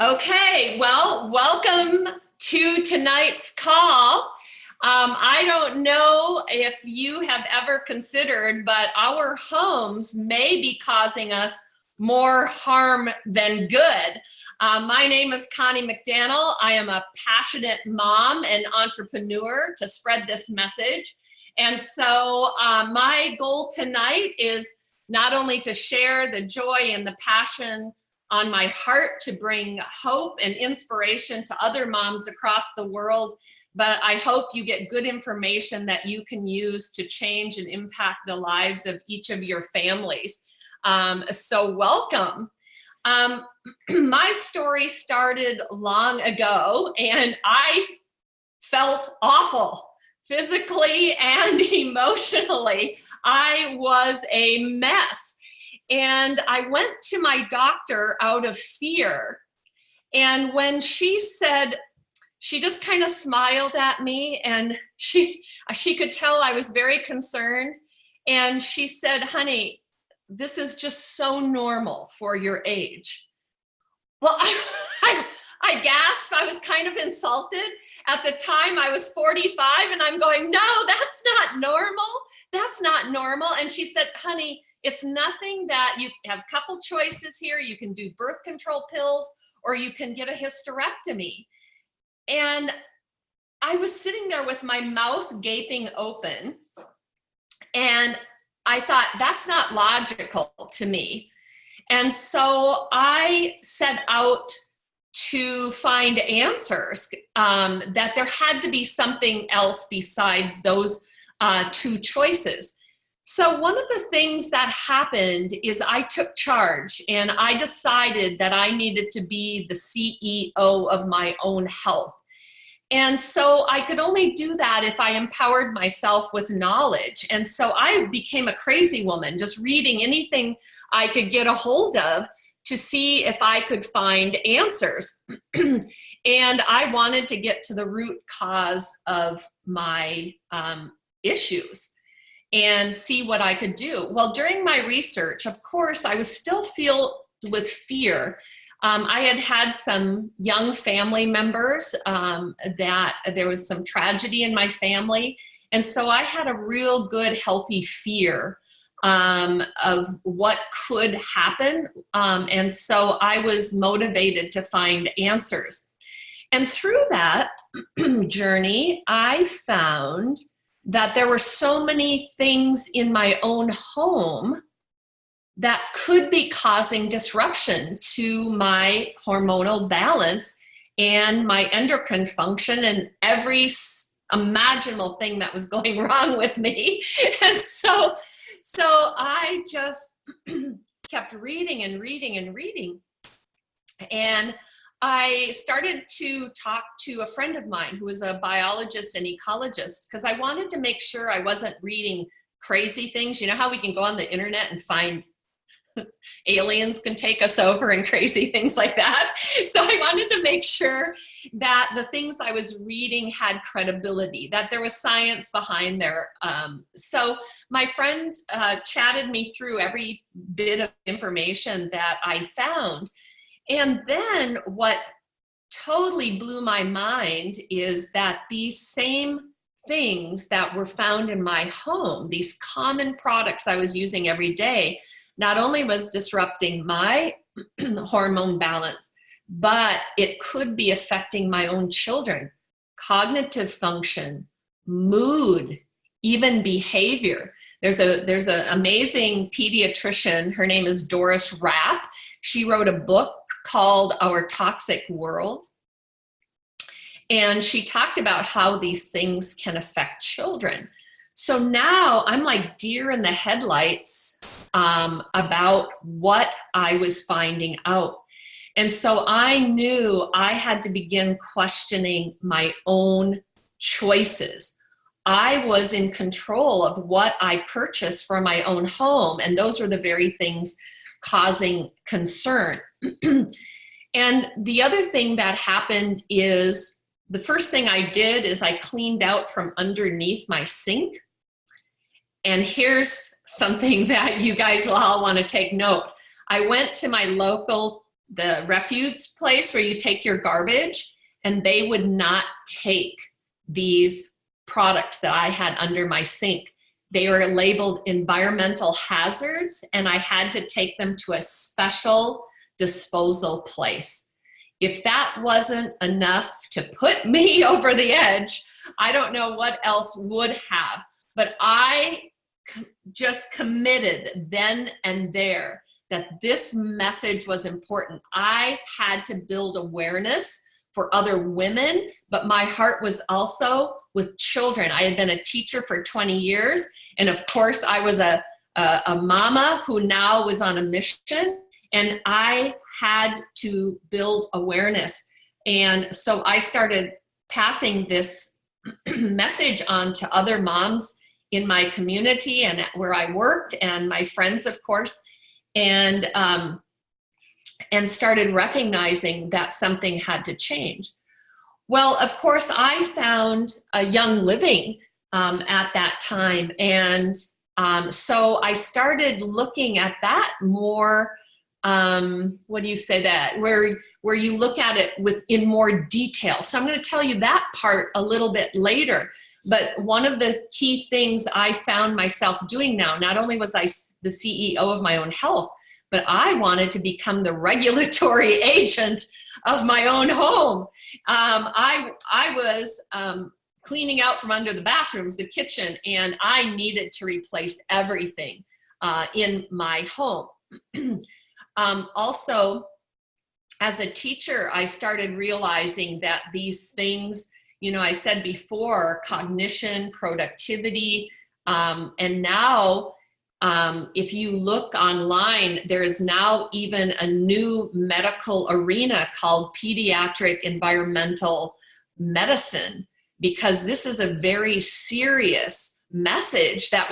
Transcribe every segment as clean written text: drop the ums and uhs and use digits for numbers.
Okay, well, welcome to tonight's call. I don't know if you have ever considered, but our homes may be causing us more harm than good. My name is Connie McDanel. I am a passionate mom and entrepreneur to spread this message. And so my goal tonight is not only to share the joy and the passion on my heart to bring hope and inspiration to other moms across the world, but I hope you get good information that you can use to change and impact the lives of each of your families. So welcome. My story started long ago, and I felt awful physically and emotionally. I was a mess. And I went to my doctor out of fear. And when she said, she just kind of smiled at me, and she could tell I was very concerned. And she said, "Honey, this is just so normal for your age." Well, I gasped. I was kind of insulted. At the time, I was 45, and I'm going, "No, that's not normal. That's not normal." And she said, "Honey, it's nothing that you have a couple choices here. You can do birth control pills, or you can get a hysterectomy." And I was sitting there with my mouth gaping open, and I thought, that's not logical to me. And so I set out to find answers, that there had to be something else besides those two choices. So one of the things that happened is I took charge, and I decided that I needed to be the CEO of my own health. And so I could only do that if I empowered myself with knowledge. And so I became a crazy woman, just reading anything I could get a hold of to see if I could find answers. And I wanted to get to the root cause of my issues and see what I could do. Well, during my research, of course, I was still filled with fear. I had had some young family members that there was some tragedy in my family. And so I had a real good, healthy fear of what could happen. And so I was motivated to find answers. And through that journey, I found that there were so many things in my own home that could be causing disruption to my hormonal balance and my endocrine function and every imaginable thing that was going wrong with me. And so I just kept reading and reading and reading. And I started to talk to a friend of mine who was a biologist and ecologist, because I wanted to make sure I wasn't reading crazy things. You know how we can go on the internet and find aliens can take us over and crazy things like that. So I wanted to make sure that the things I was reading had credibility, that there was science behind there. So my friend chatted me through every bit of information that I found. And then what totally blew my mind is that these same things that were found in my home, these common products I was using every day, not only was disrupting my hormone balance, but it could be affecting my own children, cognitive function, mood, even behavior. There's an amazing pediatrician. Her name is Doris Rapp. She wrote a book called Our Toxic World. And she talked about how these things can affect children. So now I'm like deer in the headlights about what I was finding out. And so I knew I had to begin questioning my own choices. I was in control of what I purchased for my own home, and those were the very things causing concern. And the other thing that happened is the first thing I did is I cleaned out from underneath my sink. And here's something that you guys will all want to take note. I went to my local the refuse place where you take your garbage, and they would not take these products that I had under my sink. They were labeled environmental hazards, and I had to take them to a special disposal place. If that wasn't enough to put me over the edge, I don't know what else would have. But I just committed then and there that this message was important. I had to build awareness for other women, but my heart was also with children. I had been a teacher for 20 years. And of course, I was a mama who now was on a mission, and I had to build awareness. And so I started passing this message on to other moms in my community and where I worked, and my friends, of course, and started recognizing that something had to change. Well, of course, I found a Young Living at that time, and so I started looking at that more. What do you say that? Where you look at it in more detail. So I'm going to tell you that part a little bit later. But one of the key things I found myself doing now, not only was I the CEO of my own health, but I wanted to become the regulatory agent of my own home. I was cleaning out from under the bathrooms, the kitchen, and I needed to replace everything in my home. Also, as a teacher, I started realizing that these things, you know, I said before, cognition, productivity, and now if you look online, there is now even a new medical arena called pediatric environmental medicine, because this is a very serious message that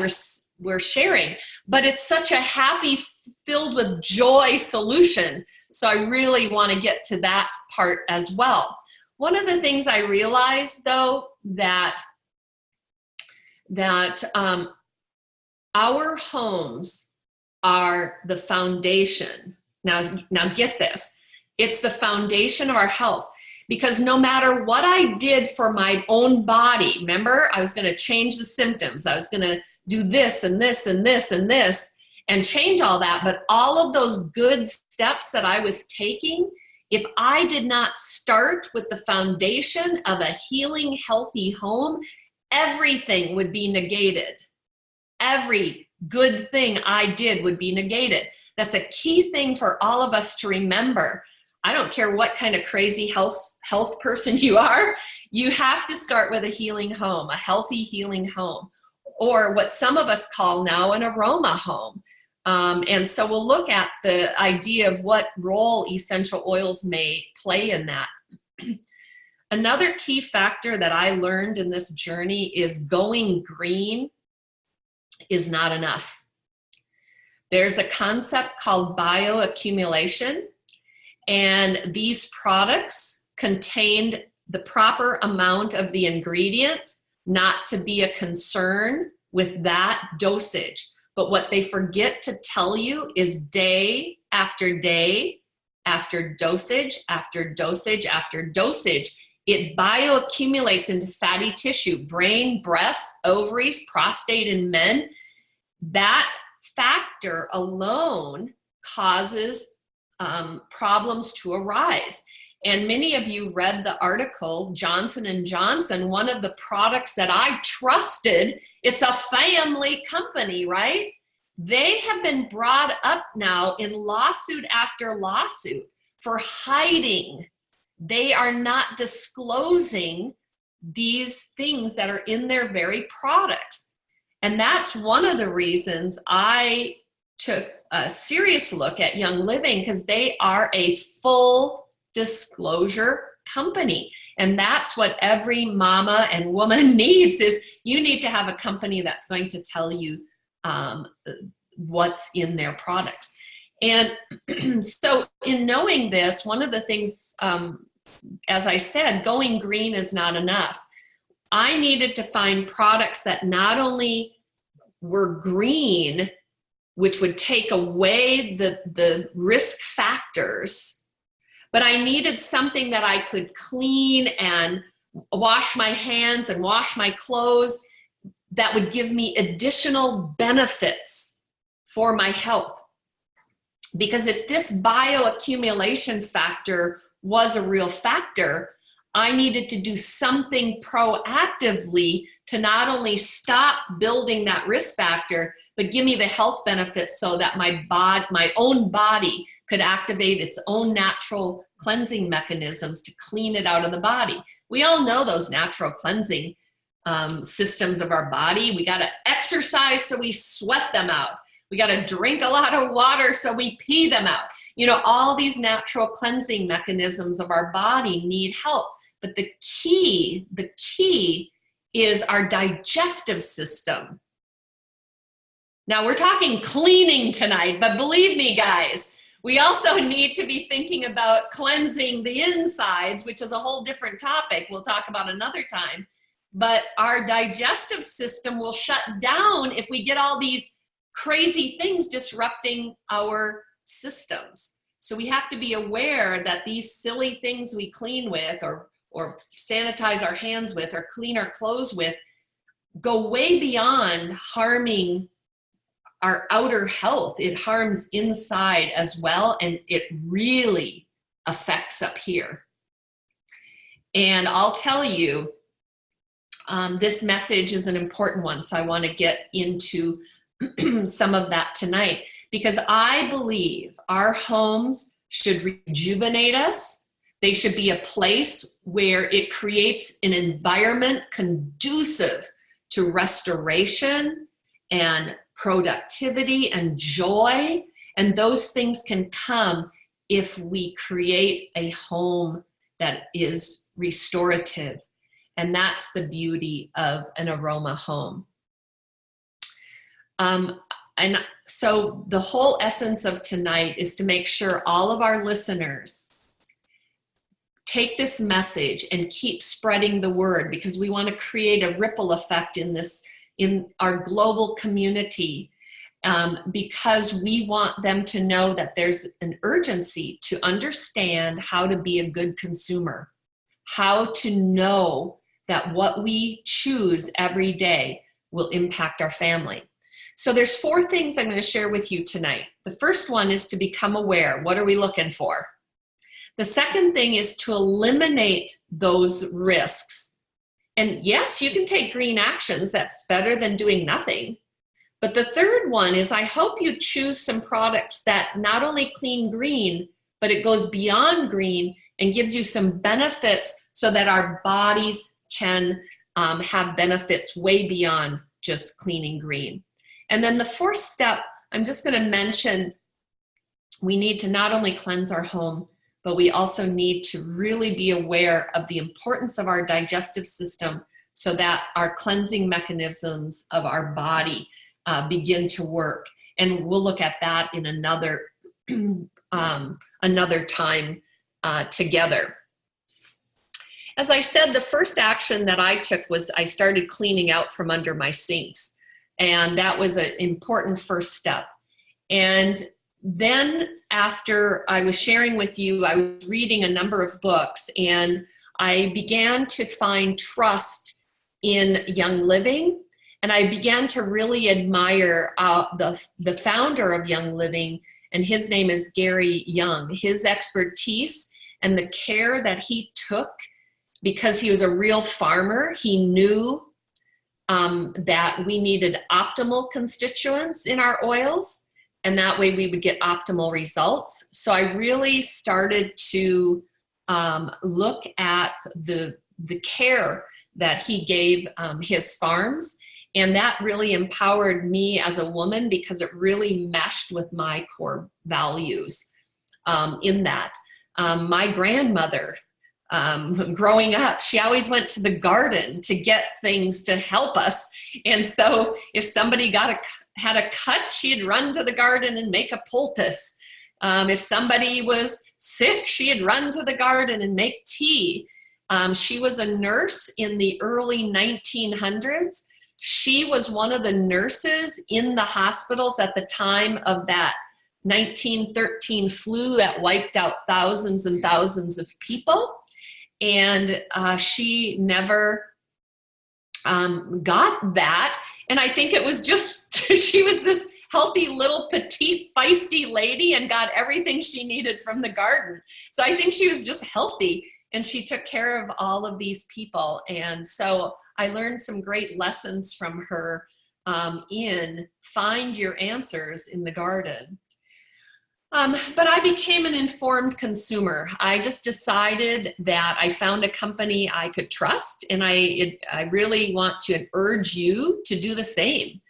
we're sharing, but it's such a happy, filled with joy solution. So I really want to get to that part as well. One of the things I realized, though, that our homes are the foundation. Now get this. It's the foundation of our health, because no matter what I did for my own body, remember, I was going to change the symptoms. I was going to do this and this and this and this and change all that. But all of those good steps that I was taking, if I did not start with the foundation of a healing, healthy home, everything would be negated. Every good thing I did would be negated. That's a key thing for all of us to remember. I don't care what kind of crazy health person you are, you have to start with a healing home, a healthy healing home, or what some of us call now an aroma home. And so we'll look at the idea of what role essential oils may play in that. Another key factor that I learned in this journey is going green is not enough. There's a concept called bioaccumulation, and these products contained the proper amount of the ingredient, not to be a concern with that dosage. But what they forget to tell you is day after day, after dosage, after dosage, after dosage, it bioaccumulates into fatty tissue, brain, breasts, ovaries, prostate in men. That factor alone causes problems to arise. And many of you read the article, Johnson & Johnson, one of the products that I trusted, it's a family company, right? They have been brought up now in lawsuit after lawsuit for hiding. They are not disclosing these things that are in their very products. And that's one of the reasons I took a serious look at Young Living, because they are a full disclosure company. And that's what every mama and woman needs, is you need to have a company that's going to tell you what's in their products. And so in knowing this, one of the things, as I said, going green is not enough. I needed to find products that not only were green, which would take away the risk factors but I needed something that I could clean and wash my hands and wash my clothes that would give me additional benefits for my health. Because if this bioaccumulation factor was a real factor, I needed to do something proactively to not only stop building that risk factor, but give me the health benefits so that my own body could activate its own natural cleansing mechanisms to clean it out of the body. We all know those natural cleansing systems of our body. We got to exercise so we sweat them out. We got to drink a lot of water so we pee them out. You know, all these natural cleansing mechanisms of our body need help. But the key is our digestive system. Now, we're talking cleaning tonight, but believe me, guys, we also need to be thinking about cleansing the insides, which is a whole different topic we'll talk about another time. But our digestive system will shut down if we get all these crazy things disrupting our systems. So we have to be aware that these silly things we clean with or sanitize our hands with or clean our clothes with go way beyond harming our outer health. It harms inside as well, and it really affects up here. And I'll tell you, this message is an important one, so I want to get into some of that tonight, because I believe our homes should rejuvenate us. They should be a place where it creates an environment conducive to restoration and productivity and joy. And those things can come if we create a home that is restorative. And that's the beauty of an aroma home. And so the whole essence of tonight is to make sure all of our listeners take this message and keep spreading the word, because we want to create a ripple effect in our global community, because we want them to know that there's an urgency to understand how to be a good consumer, how to know that what we choose every day will impact our family. So there's 4 things I'm going to share with you tonight. The first one is to become aware. What are we looking for? The second thing is to eliminate those risks. And yes, you can take green actions. That's better than doing nothing. But the third one is, I hope you choose some products that not only clean green, but it goes beyond green and gives you some benefits so that our bodies can have benefits way beyond just cleaning green. And then the 4th step, I'm just going to mention, we need to not only cleanse our home, but we also need to really be aware of the importance of our digestive system so that our cleansing mechanisms of our body begin to work. And we'll look at that in another time together. As I said, the first action that I took was I started cleaning out from under my sinks. And that was an important first step. And then after I was sharing with you, I was reading a number of books, and I began to find trust in Young Living. And I began to really admire the founder of Young Living, and his name is Gary Young. His expertise and the care that he took, because he was a real farmer, he knew that we needed optimal constituents in our oils, and that way we would get optimal results. So I really started to look at the care that he gave his farms, and that really empowered me as a woman, because it really meshed with my core values in that. My grandmother, growing up, she always went to the garden to get things to help us. And so if somebody had a cut, she'd run to the garden and make a poultice. If somebody was sick, she'd run to the garden and make tea. She was a nurse in the early 1900s. She was one of the nurses in the hospitals at the time of that 1913 flu that wiped out thousands and thousands of people. And she never got that. And I think it was just, she was this healthy little petite feisty lady and got everything she needed from the garden. So I think she was just healthy, and she took care of all of these people. And so I learned some great lessons from her in find your answers in the garden. But I became an informed consumer. I just decided that I found a company I could trust, and I really want to urge you to do the same.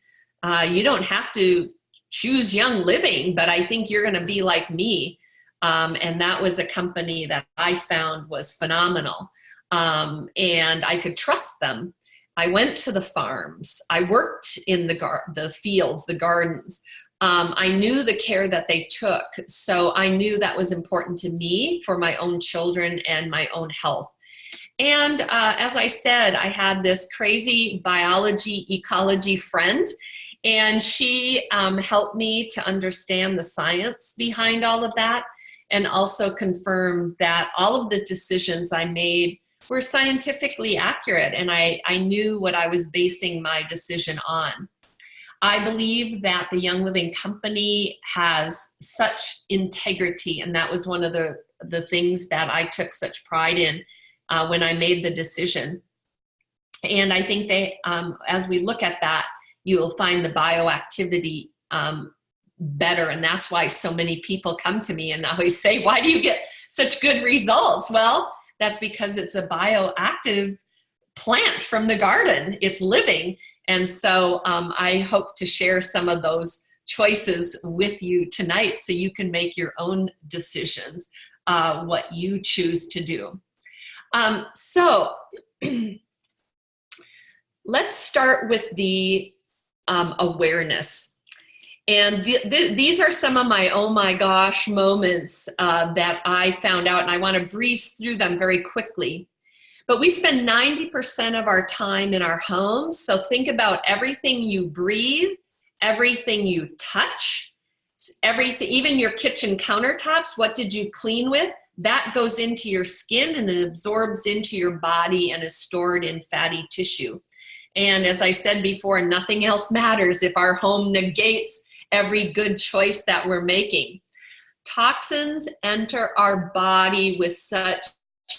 You don't have to choose Young Living, but I think you're going to be like me. And that was a company that I found was phenomenal. And I could trust them. I went to the farms. I worked in the fields, the gardens. I knew the care that they took. So I knew that was important to me for my own children and my own health. And as I said, I had this crazy biology, ecology friend, and she helped me to understand the science behind all of that, and also confirmed that all of the decisions I made were scientifically accurate, and I knew what I was basing my decision on. I believe that the Young Living Company has such integrity, and that was one of the things that I took such pride in when I made the decision. And I think they, as we look at that, you will find the bioactivity better, and that's why so many people come to me and always say, why do you get such good results? Well, that's because it's a bioactive plant from the garden. It's living. And so I hope to share some of those choices with you tonight so you can make your own decisions, what you choose to do. So let's start with the awareness. And these are some of my oh my gosh moments that I found out, and I want to breeze through them very quickly. But we spend 90% of our time in our homes. So think about everything you breathe, everything you touch, everything, even your kitchen countertops. What did you clean with? That goes into your skin and it absorbs into your body and is stored in fatty tissue. And as I said before, nothing else matters if our home negates every good choice that we're making. Toxins enter our body with such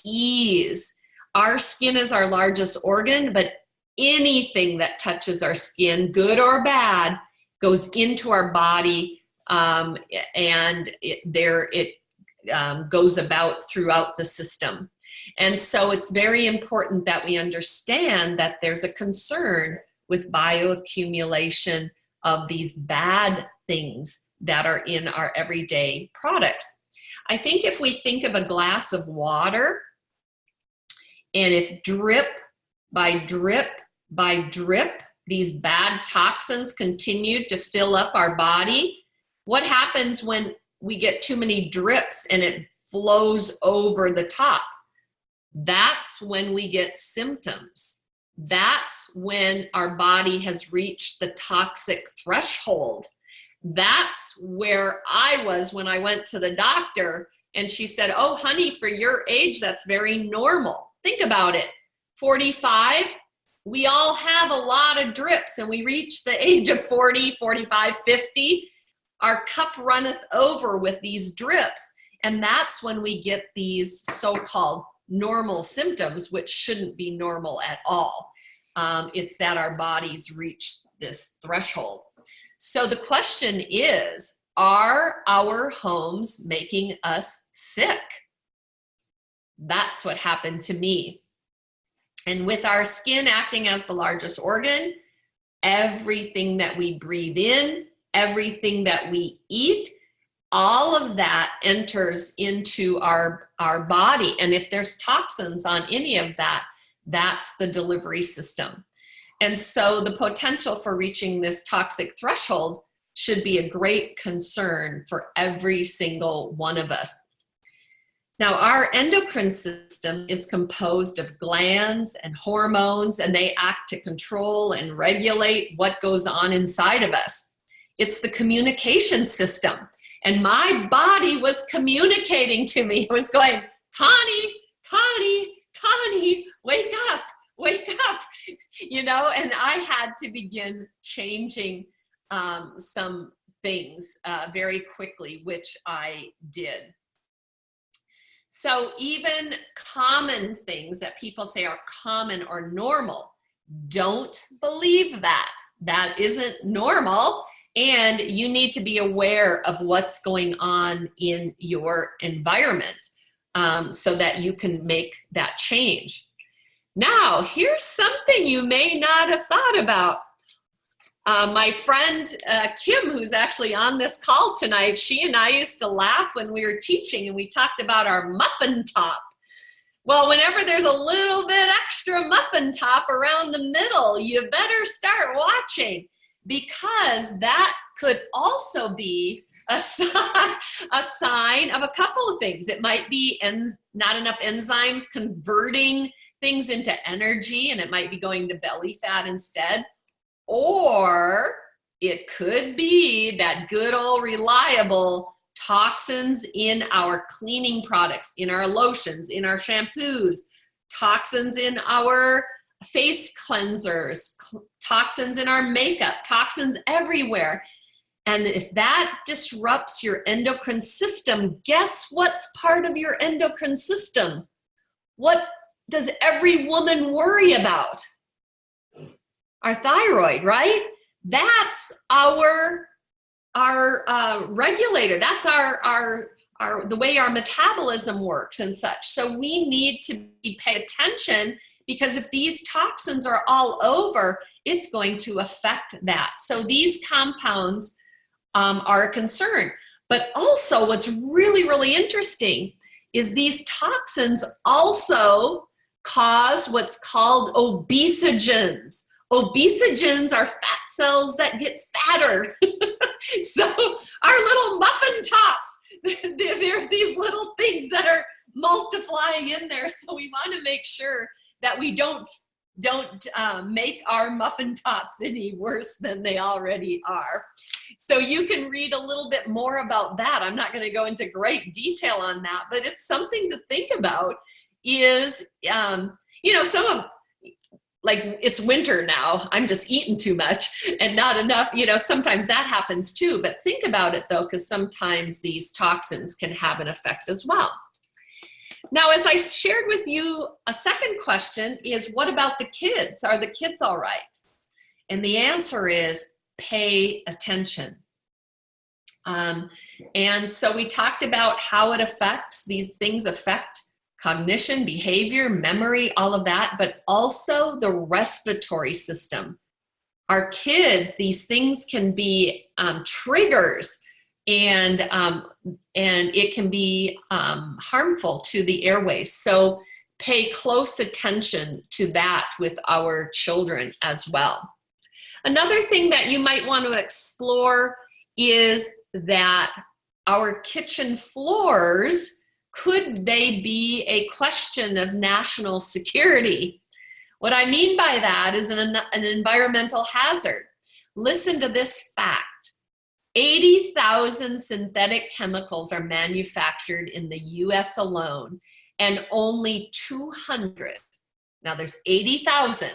ease. Our skin is our largest organ, but anything that touches our skin, good or bad, goes into our body, and it goes about throughout the system. And so it's very important that we understand that there's a concern with bioaccumulation of these bad things that are in our everyday products. I think if we think of a glass of water, and if drip by drip by drip, these bad toxins continue to fill up our body, what happens when we get too many drips and it flows over the top? That's when we get symptoms. That's when our body has reached the toxic threshold. That's where I was when I went to the doctor, and she said, oh, honey, for your age, that's very normal. Think about it. 45, we all have a lot of drips, and we reach the age of 40, 45, 50. Our cup runneth over with these drips, and that's when we get these so-called normal symptoms, which shouldn't be normal at all. It's that our bodies reach this threshold. So the question is, are our homes making us sick? That's what happened to me. And with our skin acting as the largest organ, everything that we breathe in, everything that we eat, all of that enters into our body. And if there's toxins on any of that, that's the delivery system. And so the potential for reaching this toxic threshold should be a great concern for every single one of us. Now, our endocrine system is composed of glands and hormones, and they act to control and regulate what goes on inside of us. It's the communication system. And my body was communicating to me. It was going, Connie, Connie, Connie, wake up, wake up, you know, and I had to begin changing some things very quickly, which I did. So even common things that people say are common or normal, don't believe that. That isn't normal. And you need to be aware of what's going on in your environment so that you can make that change. Now, here's something you may not have thought about. My friend Kim, who's actually on this call tonight, she and I used to laugh when we were teaching and we talked about our muffin top. Well, whenever there's a little bit extra muffin top around the middle, you better start watching, because that could also be a sign of a couple of things. It might be not enough enzymes converting things into energy, and it might be going to belly fat instead. Or it could be that good old reliable toxins in our cleaning products, in our lotions, in our shampoos, toxins in our face cleansers, toxins in our makeup, toxins everywhere. And if that disrupts your endocrine system, guess what's part of your endocrine system? What does every woman worry about? Our thyroid, right? That's our regulator. That's the way our metabolism works and such. So we need to pay attention, because if these toxins are all over, it's going to affect that. So these compounds are a concern. But also what's really, really interesting is these toxins also cause what's called obesogens. Obesogens are fat cells that get fatter. So our little muffin tops, there's these little things that are multiplying in there. So we want to make sure that we don't make our muffin tops any worse than they already are. So you can read a little bit more about that. I'm not going to go into great detail on that, but it's something to think about. Is some of, like, it's winter now, I'm just eating too much and not enough, sometimes that happens too. But think about it though, because sometimes these toxins can have an effect as well. Now, as I shared with you, a second question is, what about the kids? Are the kids all right? And the answer is, pay attention. And so we talked about how it affects, these things affect cognition, behavior, memory, all of that, but also the respiratory system. Our kids, these things can be triggers, and it can be harmful to the airways. So pay close attention to that with our children as well. Another thing that you might want to explore is that our kitchen floors, could they be a question of national security? What I mean by that is an environmental hazard. Listen to this fact. 80,000 synthetic chemicals are manufactured in the US alone, and only 200, now there's 80,000,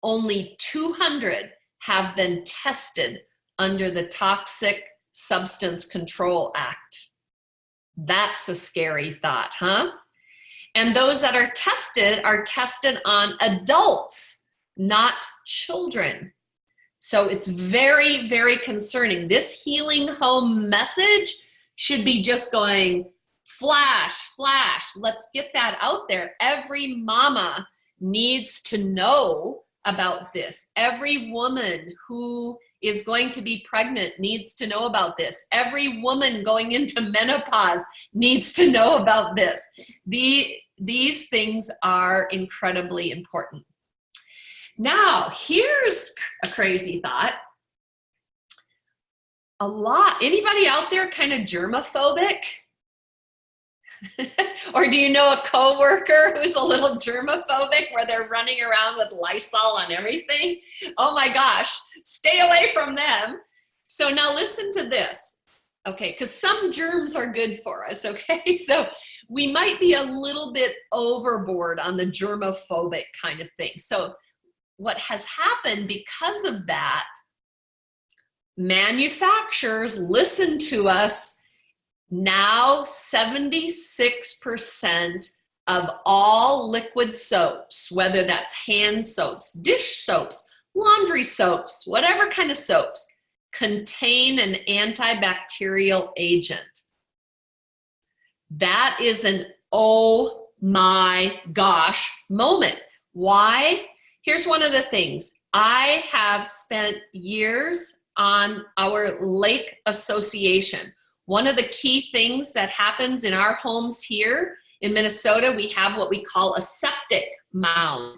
only 200 have been tested under the Toxic Substance Control Act. That's a scary thought, huh? And those that are tested on adults, not children. So it's very, very concerning. This healing home message should be just going flash, flash. Let's get that out there. Every mama needs to know about this. Every woman who is going to be pregnant needs to know about this. Every woman going into menopause needs to know about this. These things are incredibly important. Now, here's a crazy thought. Anybody out there kind of germophobic? Or do you know a coworker who's a little germophobic, where they're running around with Lysol on everything? Oh my gosh, stay away from them. So now listen to this. Okay, because some germs are good for us, okay? So we might be a little bit overboard on the germophobic kind of thing. So what has happened because of that, manufacturers listen to us. Now 76% of all liquid soaps, whether that's hand soaps, dish soaps, laundry soaps, whatever kind of soaps, contain an antibacterial agent. That is an oh my gosh moment. Why? Here's one of the things. I have spent years on our lake association. One of the key things that happens in our homes here in Minnesota, we have what we call a septic mound.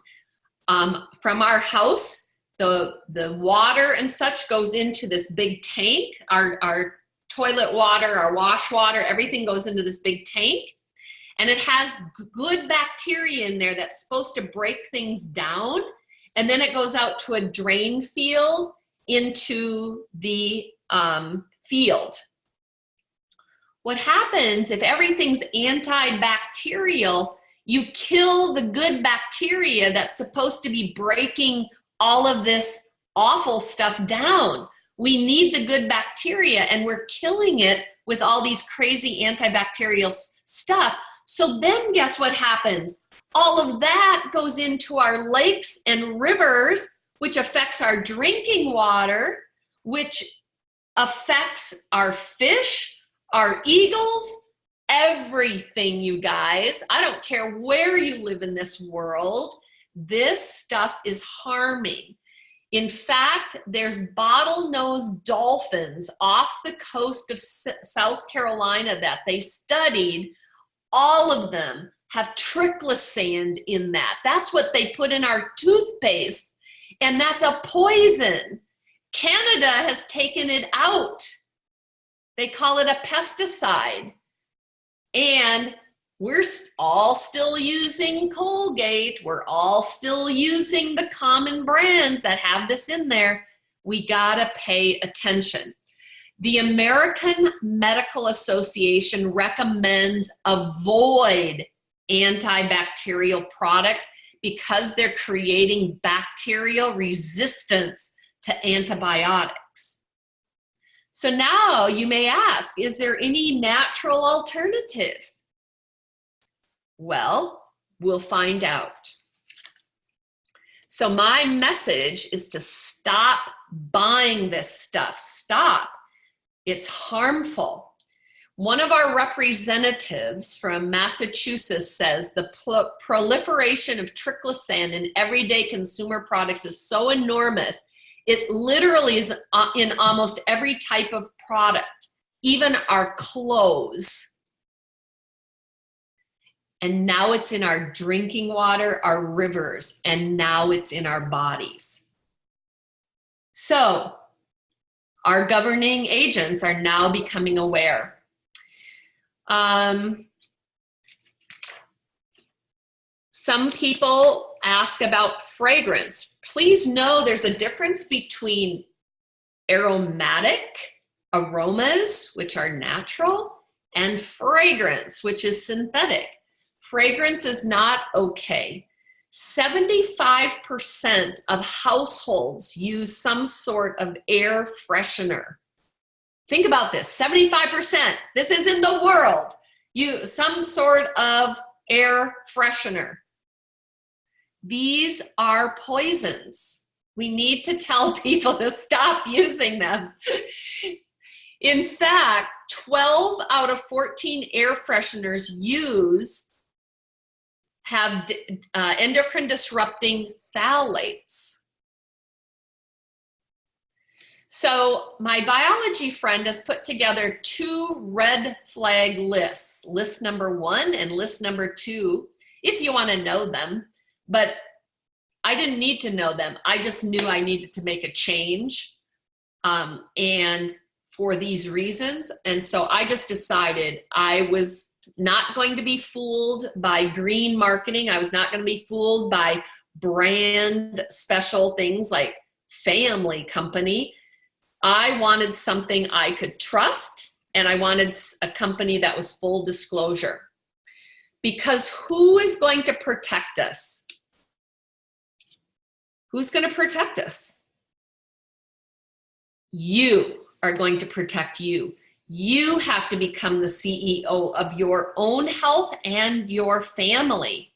From our house, the water and such goes into this big tank. Our toilet water, our wash water, everything goes into this big tank. And it has good bacteria in there that's supposed to break things down. And then it goes out to a drain field into the field. What happens if everything's antibacterial, you kill the good bacteria that's supposed to be breaking all of this awful stuff down. We need the good bacteria, and we're killing it with all these crazy antibacterial stuff. So then guess what happens? All of that goes into our lakes and rivers, which affects our drinking water, which affects our fish, our eagles, everything, you guys. I don't care where you live in this world. This stuff is harming. In fact, there's bottlenose dolphins off the coast of South Carolina that they studied. All of them have triclosan in that. That's what they put in our toothpaste, and that's a poison. Canada has taken it out. They call it a pesticide. And we're all still using Colgate. We're all still using the common brands that have this in there. We gotta pay attention. The American Medical Association recommends avoid antibacterial products because they're creating bacterial resistance to antibiotics. So now you may ask, is there any natural alternative? Well, we'll find out. So my message is to stop buying this stuff. Stop. It's harmful. One of our representatives from Massachusetts says the proliferation of triclosan in everyday consumer products is so enormous. It literally is in almost every type of product, even our clothes. And now it's in our drinking water, our rivers, and now it's in our bodies. So our governing agents are now becoming aware. Some people ask about fragrance. Please know there's a difference between aromatic aromas, which are natural, and fragrance, which is synthetic. Fragrance is not okay. 75% of households use some sort of air freshener. Think about this, 75%. This is in the world. Some sort of air freshener. These are poisons. We need to tell people to stop using them. In fact, 12 out of 14 air fresheners have endocrine disrupting phthalates. So my biology friend has put together 2 red flag lists, list number 1 and list number 2, if you want to know them. But I didn't need to know them. I just knew I needed to make a change, and for these reasons. And so I just decided I was not going to be fooled by green marketing. I was not going to be fooled by brand special things like family company. I wanted something I could trust and I wanted a company that was full disclosure. Because who is going to protect us? Who's going to protect us? You are going to protect you. You have to become the CEO of your own health and your family.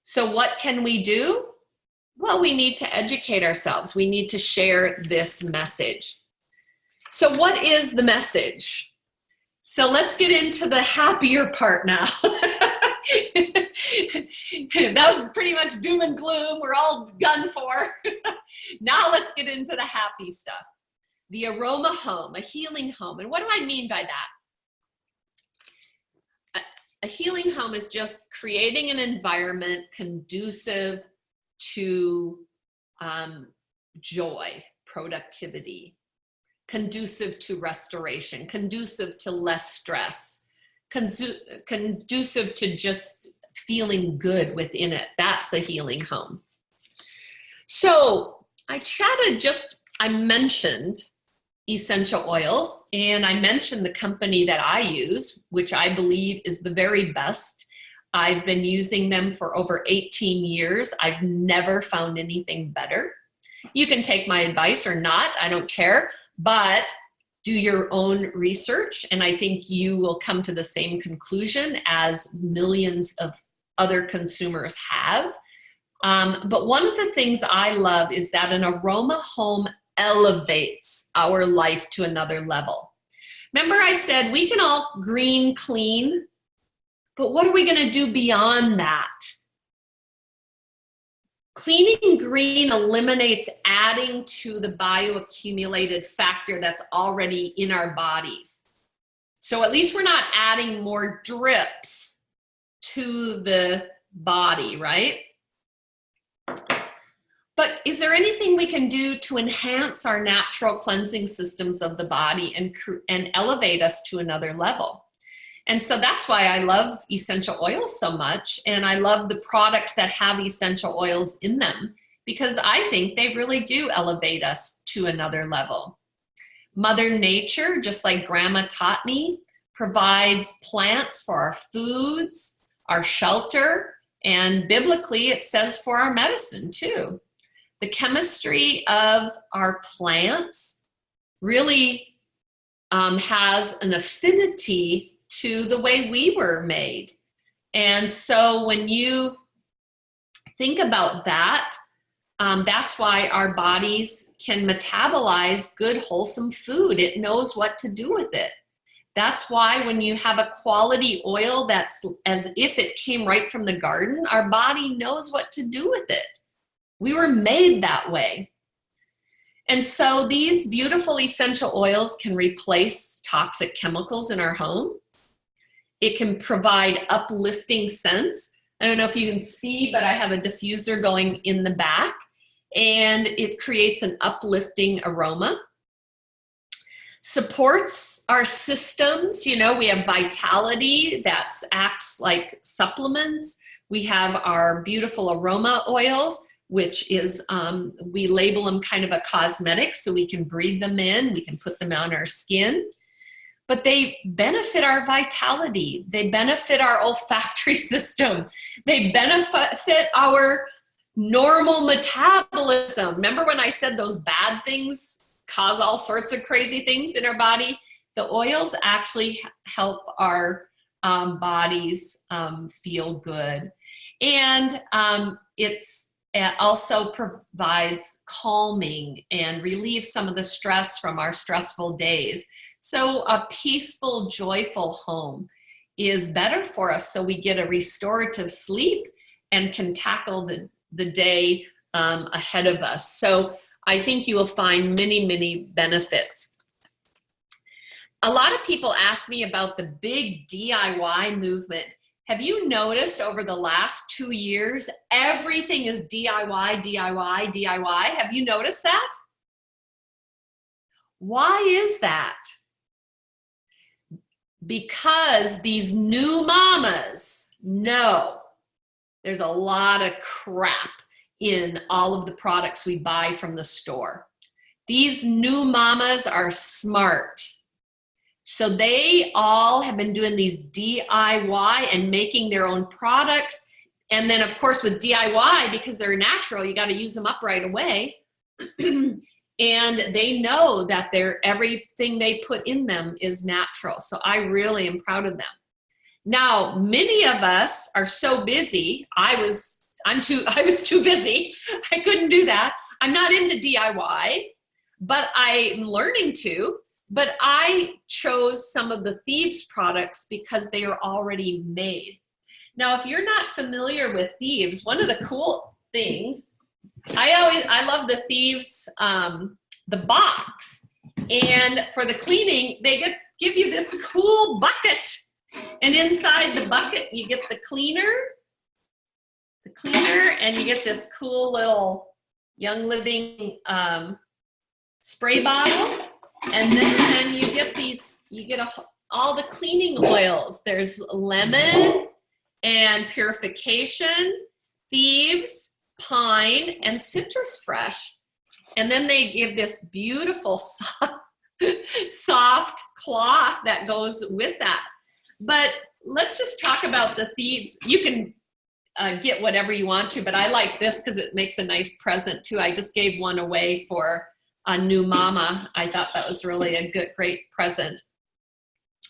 So what can we do? Well, we need to educate ourselves. We need to share this message. So what is the message? So let's get into the happier part now. That was pretty much doom and gloom. We're all done for. Now let's get into the happy stuff. The Aroma Home, a healing home. And what do I mean by that? A healing home is just creating an environment conducive to joy, productivity, conducive to restoration, conducive to less stress, conducive to just feeling good within it. That's a healing home. So I mentioned essential oils, and I mentioned the company that I use, which I believe is the very best. I've been using them for over 18 years. I've never found anything better. You can take my advice or not, I don't care, but do your own research, and I think you will come to the same conclusion as millions of other consumers have. But one of the things I love is that an Aroma Home elevates our life to another level. Remember I said we can all green clean, but what are we going to do beyond that? Cleaning green eliminates adding to the bioaccumulated factor that's already in our bodies. So at least we're not adding more drips to the body, right? But is there anything we can do to enhance our natural cleansing systems of the body and elevate us to another level? And so that's why I love essential oils so much, and I love the products that have essential oils in them, because I think they really do elevate us to another level. Mother Nature, just like Grandma taught me, provides plants for our foods, our shelter, and biblically it says for our medicine too. The chemistry of our plants really has an affinity to the way we were made. And so when you think about that, that's why our bodies can metabolize good, wholesome food. It knows what to do with it. That's why when you have a quality oil that's as if it came right from the garden, our body knows what to do with it. We were made that way. And so these beautiful essential oils can replace toxic chemicals in our home. It can provide uplifting scents. I don't know if you can see, but I have a diffuser going in the back, and it creates an uplifting aroma. Supports our systems. You know, we have Vitality that acts like supplements. We have our beautiful aroma oils, which is, we label them kind of a cosmetic, so we can breathe them in, we can put them on our skin. But they benefit our vitality. They benefit our olfactory system. They benefit our normal metabolism. Remember when I said those bad things cause all sorts of crazy things in our body? The oils actually help our bodies feel good. And it also provides calming and relieves some of the stress from our stressful days. So a peaceful, joyful home is better for us, so we get a restorative sleep and can tackle the day ahead of us. So I think you will find many, many benefits. A lot of people ask me about the big DIY movement. Have you noticed over the last 2 years, everything is DIY, DIY, DIY? Have you noticed that? Why is that? Because these new mamas know there's a lot of crap in all of the products we buy from the store. These new mamas are smart. So they all have been doing these DIY and making their own products. And then of course with DIY, because they're natural, you got to use them up right away. And they know that everything they put in them is natural. So I really am proud of them. Now, many of us are so busy. I was too busy. I couldn't do that. I'm not into DIY, but I'm learning to. But I chose some of the Thieves products because they are already made. Now, if you're not familiar with Thieves, one of the cool things, I love the Thieves, the box. And for the cleaning, they give you this cool bucket. And inside the bucket, you get the cleaner, and you get this cool little Young Living spray bottle. And then you get all the cleaning oils. There's lemon and purification, Thieves, pine, and citrus fresh. And then they give this beautiful soft cloth that goes with that. But let's just talk about the Thieves. You can get whatever you want to, but I like this because it makes a nice present too. I just gave one away for a new mama. I thought that was really a great present.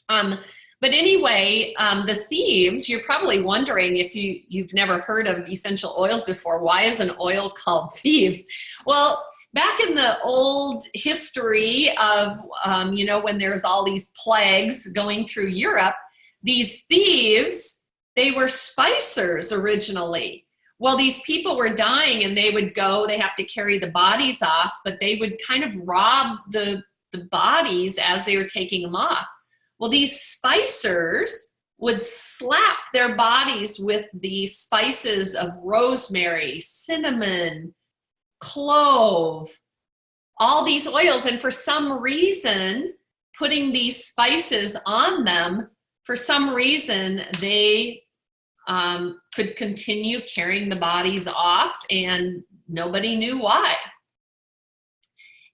But anyway, the Thieves, you're probably wondering if you've never heard of essential oils before, why is an oil called Thieves? Well, back in the old history of, when there's all these plagues going through Europe, these thieves, they were spicers originally. Well, these people were dying and they have to carry the bodies off, but they would kind of rob the bodies as they were taking them off. Well, these spicers would slap their bodies with the spices of rosemary, cinnamon, clove, all these oils. And for some reason, putting these spices on them, for some reason, they could continue carrying the bodies off and nobody knew why.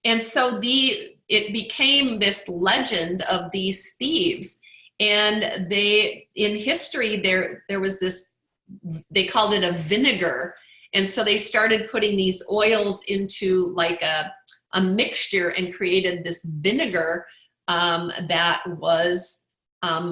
And so it became this legend of these thieves. And in history, there was this, they called it a vinegar. And so they started putting these oils into like a mixture and created this vinegar that was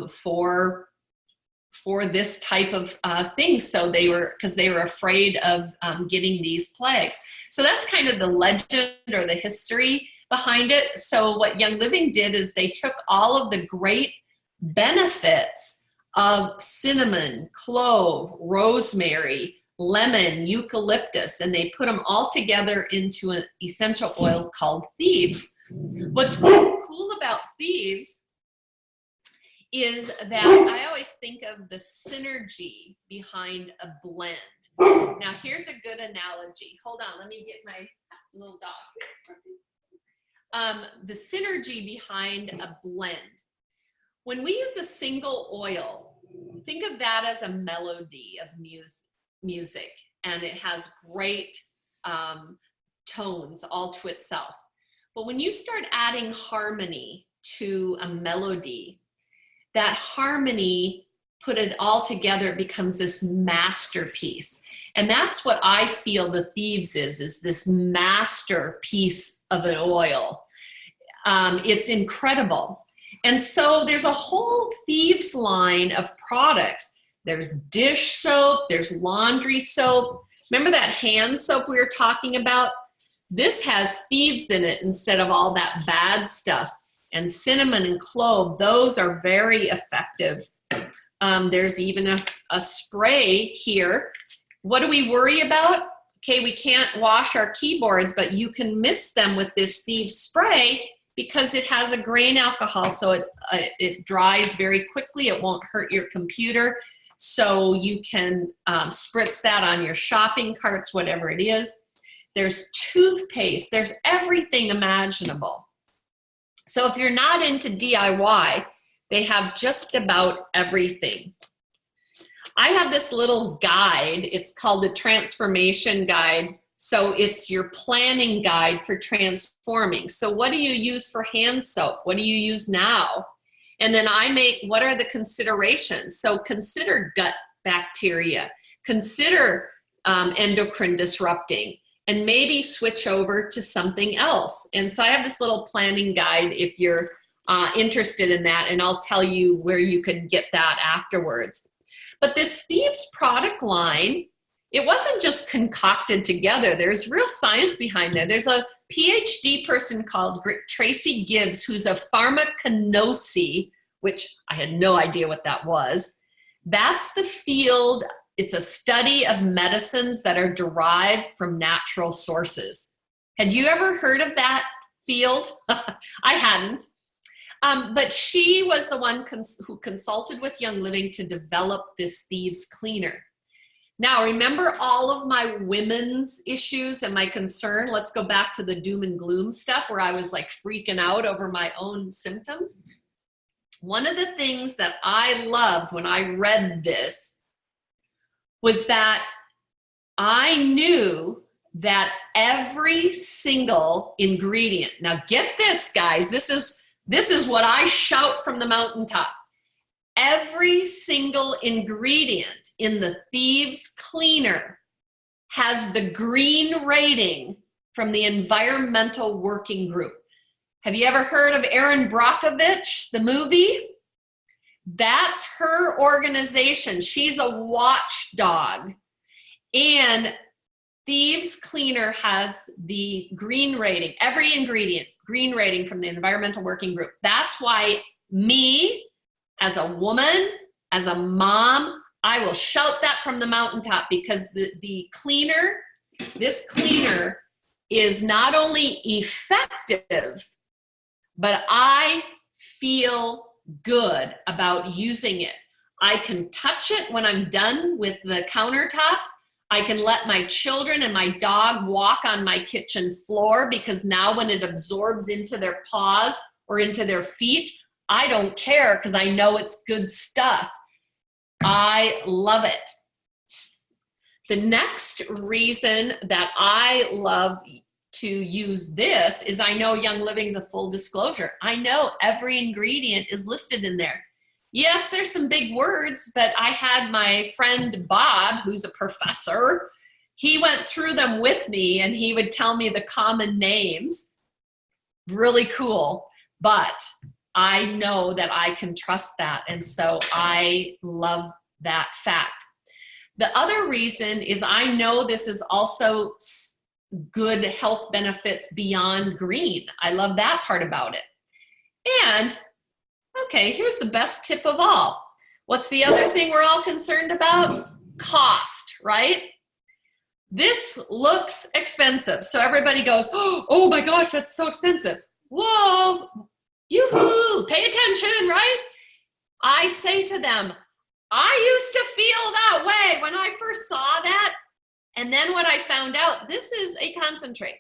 for this type of thing. So because they were afraid of getting these plagues. So that's kind of the legend or the history behind it. So what Young Living did is they took all of the great benefits of cinnamon, clove, rosemary, lemon, eucalyptus, and they put them all together into an essential oil called Thieves. What's cool about Thieves is that I always think of the synergy behind a blend. Now here's a good analogy. Hold on, let me get my little dog. The synergy behind a blend. When we use a single oil, think of that as a melody of music, and it has great tones all to itself. But when you start adding harmony to a melody, that harmony, put it all together, becomes this masterpiece. And that's what I feel the Thieves is this masterpiece of an oil. It's incredible. And so there's a whole Thieves line of products. There's dish soap, there's laundry soap. Remember that hand soap we were talking about? This has Thieves in it instead of all that bad stuff. And cinnamon and clove, those are very effective. There's even a spray here. What do we worry about? Okay, we can't wash our keyboards, but you can mist them with this Thieves spray because it has a grain alcohol, so it dries very quickly. It won't hurt your computer. So you can spritz that on your shopping carts, whatever it is. There's toothpaste. There's everything imaginable. So if you're not into DIY, they have just about everything. I have this little guide. It's called the Transformation Guide. So it's your planning guide for transforming. So what do you use for hand soap? What do you use now? And then I make, what are the considerations? So consider gut bacteria, consider endocrine disrupting, and maybe switch over to something else. And so I have this little planning guide if you're interested in that, and I'll tell you where you could get that afterwards. But this Thieves product line, it wasn't just concocted together. There's real science behind there. There's a PhD person called Tracy Gibbs, who's a pharmacognose, which I had no idea what that was. That's the field. It's a study of medicines that are derived from natural sources. Had you ever heard of that field? I hadn't. But she was the one who consulted with Young Living to develop this Thieves cleaner. Now, remember all of my women's issues and my concern? Let's go back to the doom and gloom stuff where I was like freaking out over my own symptoms. One of the things that I loved when I read this was that I knew that every single ingredient, now get this, guys, this is what I shout from the mountaintop. Every single ingredient in the Thieves cleaner has the green rating from the Environmental Working Group. Have you ever heard of Erin Brockovich, the movie? That's her organization. She's a watchdog. And Thieves cleaner has the green rating, every ingredient, green rating from the Environmental Working Group. That's why me, as a woman, as a mom, I will shout that from the mountaintop, because the cleaner, this cleaner is not only effective, but I feel good about using it. I can touch it when I'm done with the countertops. I can let my children and my dog walk on my kitchen floor, because now when it absorbs into their paws or into their feet, I don't care, because I know it's good stuff. I love it. The next reason that I love to use this is I know Young Living's a full disclosure. I know every ingredient is listed in there. Yes, there's some big words, but I had my friend Bob, who's a professor, he went through them with me and he would tell me the common names. Really cool. But I know that I can trust that. And so I love that fact. The other reason is I know this is also good health benefits beyond green. I love that part about it. And okay, here's the best tip of all. What's the other thing we're all concerned about? Cost, right? This looks expensive. So everybody goes, oh my gosh, that's so expensive. Whoa, yoo-hoo, pay attention, right? I say to them, I used to feel that way when I first saw that. And then what I found out, this is a concentrate.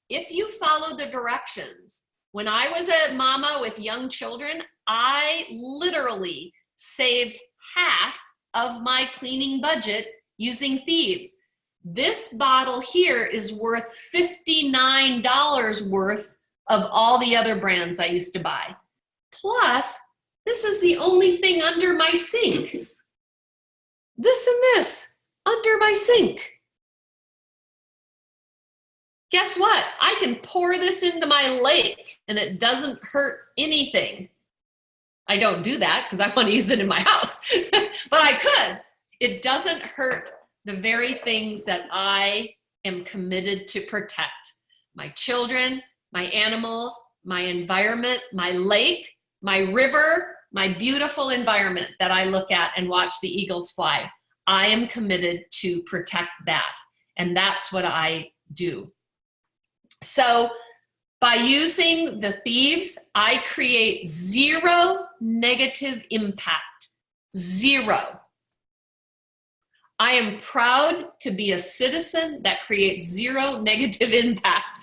If you follow the directions, when I was a mama with young children, I literally saved half of my cleaning budget using Thieves. This bottle here is worth $59 worth of all the other brands I used to buy. Plus, this is the only thing under my sink. This and this under my sink. Guess what? I can pour this into my lake and it doesn't hurt anything. I don't do that because I want to use it in my house, but I could. It doesn't hurt the very things that I am committed to protect. My children, my animals, my environment, my lake, my river, my beautiful environment that I look at and watch the eagles fly. I am committed to protect that. And that's what I do. So by using the Thieves, I create zero negative impact. Zero. I am proud to be a citizen that creates zero negative impact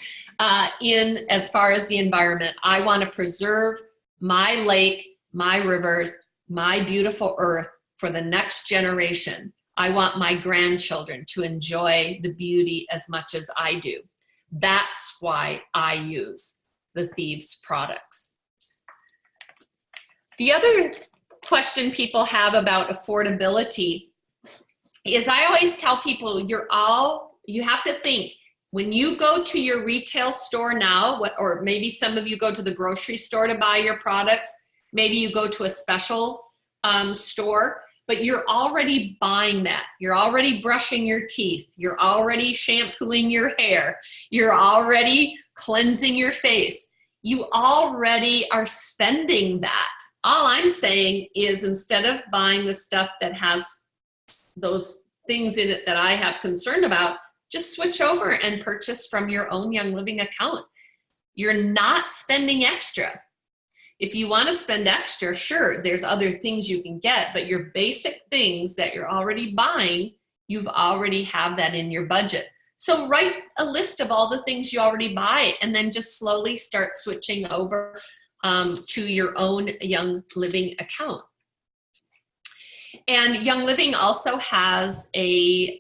in as far as the environment. I want to preserve my lake, my rivers, my beautiful earth for the next generation. I want my grandchildren to enjoy the beauty as much as I do. That's why I use the Thieves products. The other question people have about affordability is I always tell people you have to think, when you go to your retail store now, or maybe some of you go to the grocery store to buy your products, maybe you go to a special store, but you're already buying that. You're already brushing your teeth. You're already shampooing your hair. You're already cleansing your face. You already are spending that. All I'm saying is, instead of buying the stuff that has those things in it that I have concern about, just switch over and purchase from your own Young Living account. You're not spending extra. If you want to spend extra, sure, there's other things you can get, but your basic things that you're already buying, you've already have that in your budget. So write a list of all the things you already buy, and then just slowly start switching over to your own Young Living account. And Young Living also has a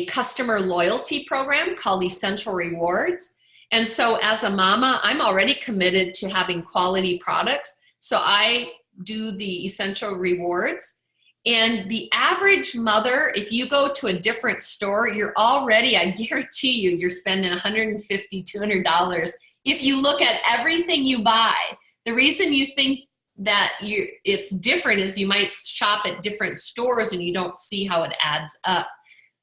customer loyalty program called Essential Rewards. And so as a mama, I'm already committed to having quality products. So I do the Essential Rewards. And the average mother, if you go to a different store, you're already, I guarantee you, you're spending $150, $200. If you look at everything you buy, the reason you think that it's different is you might shop at different stores and you don't see how it adds up.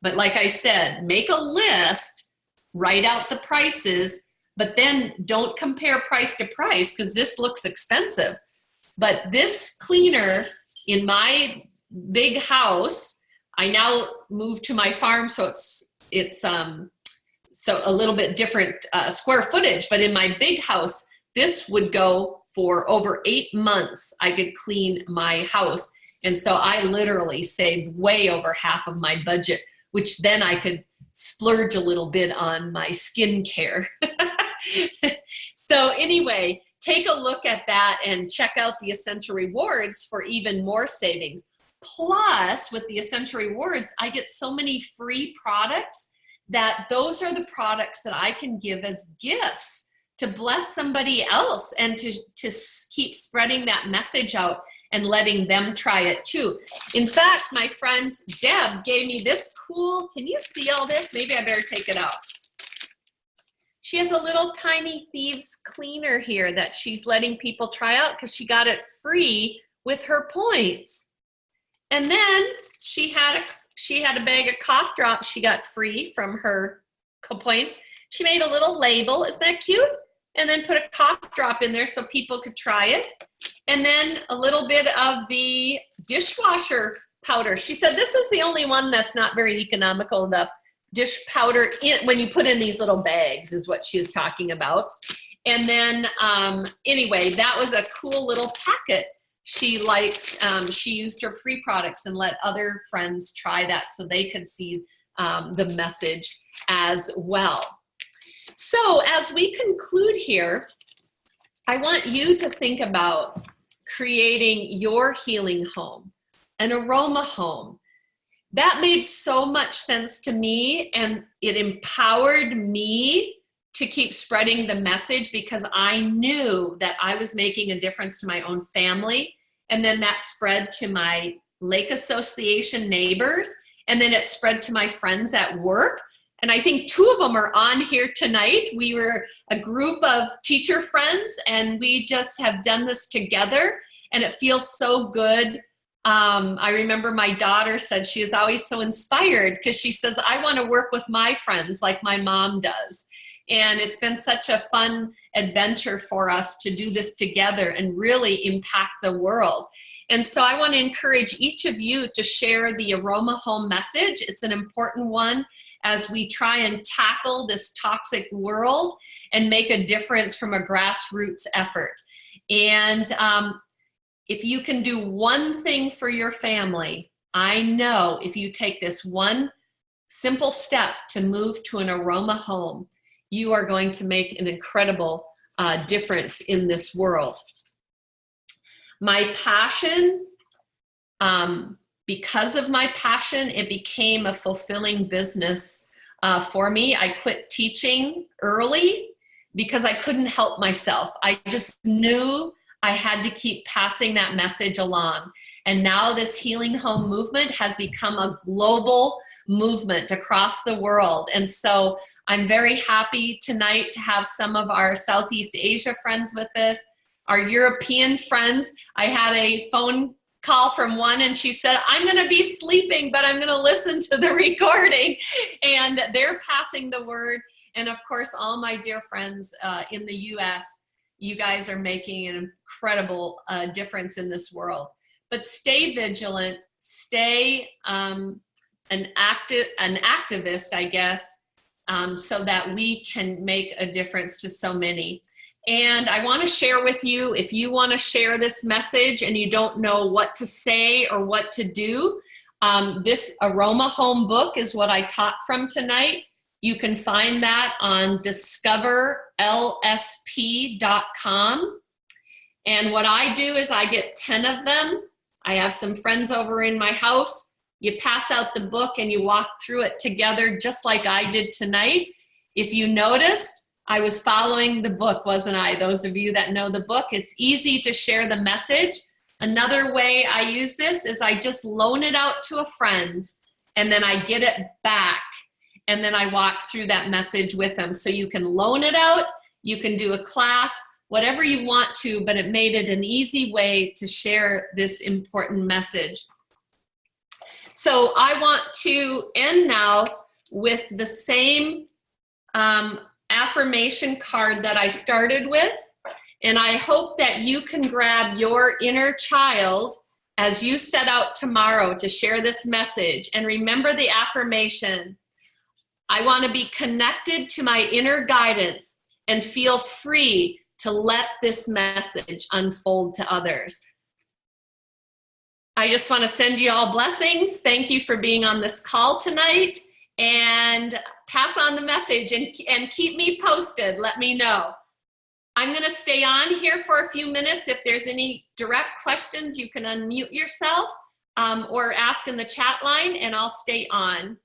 But like I said, make a list, write out the prices, but then don't compare price to price, because this looks expensive. But this cleaner in my big house, I now moved to my farm, so it's so a little bit different square footage, but in my big house, this would go for over 8 months. I could clean my house. And so I literally saved way over half of my budget, which then I could splurge a little bit on my skincare. So anyway, take a look at that and check out the Essential Rewards for even more savings. Plus, with the Essential Rewards, I get so many free products that those are the products that I can give as gifts to bless somebody else and to keep spreading that message out and letting them try it too. In fact, my friend Deb gave me this cool, can you see all this? Maybe I better take it out. She has a little tiny thieves cleaner here that she's letting people try out because she got it free with her points. And then she had a bag of cough drops she got free from her points. She made a little label, isn't that cute? And then put a cough drop in there so people could try it. And then a little bit of the dishwasher powder. She said this is the only one that's not very economical, the dish powder when you put in these little bags is what she is talking about. And then anyway, that was a cool little packet. She likes, she used her free products and let other friends try that so they could see the message as well. So as we conclude here, I want you to think about creating your healing home, an aroma home. That made so much sense to me, and it empowered me to keep spreading the message because I knew that I was making a difference to my own family, and then that spread to my Lake Association neighbors, and then it spread to my friends at work. And I think 2 of them are on here tonight. We were a group of teacher friends, and we just have done this together, and it feels so good. I remember my daughter said she is always so inspired because she says, I want to work with my friends like my mom does. And it's been such a fun adventure for us to do this together and really impact the world. And so I want to encourage each of you to share the Aroma Home message. It's an important one as we try and tackle this toxic world and make a difference from a grassroots effort. And if you can do one thing for your family, I know if you take this one simple step to move to an Aroma Home, you are going to make an incredible difference in this world. My passion, because of my passion, it became a fulfilling business for me. I quit teaching early because I couldn't help myself. I just knew I had to keep passing that message along. And now this Healing Home movement has become a global movement across the world. And so I'm very happy tonight to have some of our Southeast Asia friends with us, our European friends. I had a phone call from one and she said, I'm going to be sleeping, but I'm going to listen to the recording. And they're passing the word. And of course, all my dear friends in the US, you guys are making an incredible difference in this world. But stay vigilant, stay an activist, I guess, so that we can make a difference to so many. And I want to share with you, if you want to share this message and you don't know what to say or what to do, this Aroma Home book is what I taught from tonight. You can find that on discoverlsp.com. And what I do is I get 10 of them. I have some friends over in my house. You pass out the book and you walk through it together just like I did tonight. If you noticed, I was following the book, wasn't I? Those of you that know the book, it's easy to share the message. Another way I use this is I just loan it out to a friend and then I get it back and then I walk through that message with them. So you can loan it out, you can do a class, whatever you want to, but it made it an easy way to share this important message. So I want to end now with the same affirmation card that I started with. And I hope that you can grab your inner child as you set out tomorrow to share this message. And remember the affirmation. I want to be connected to my inner guidance and feel free to let this message unfold to others. I just want to send you all blessings. Thank you for being on this call tonight, and pass on the message and keep me posted. Let me know. I'm going to stay on here for a few minutes. If there's any direct questions, you can unmute yourself or ask in the chat line, and I'll stay on.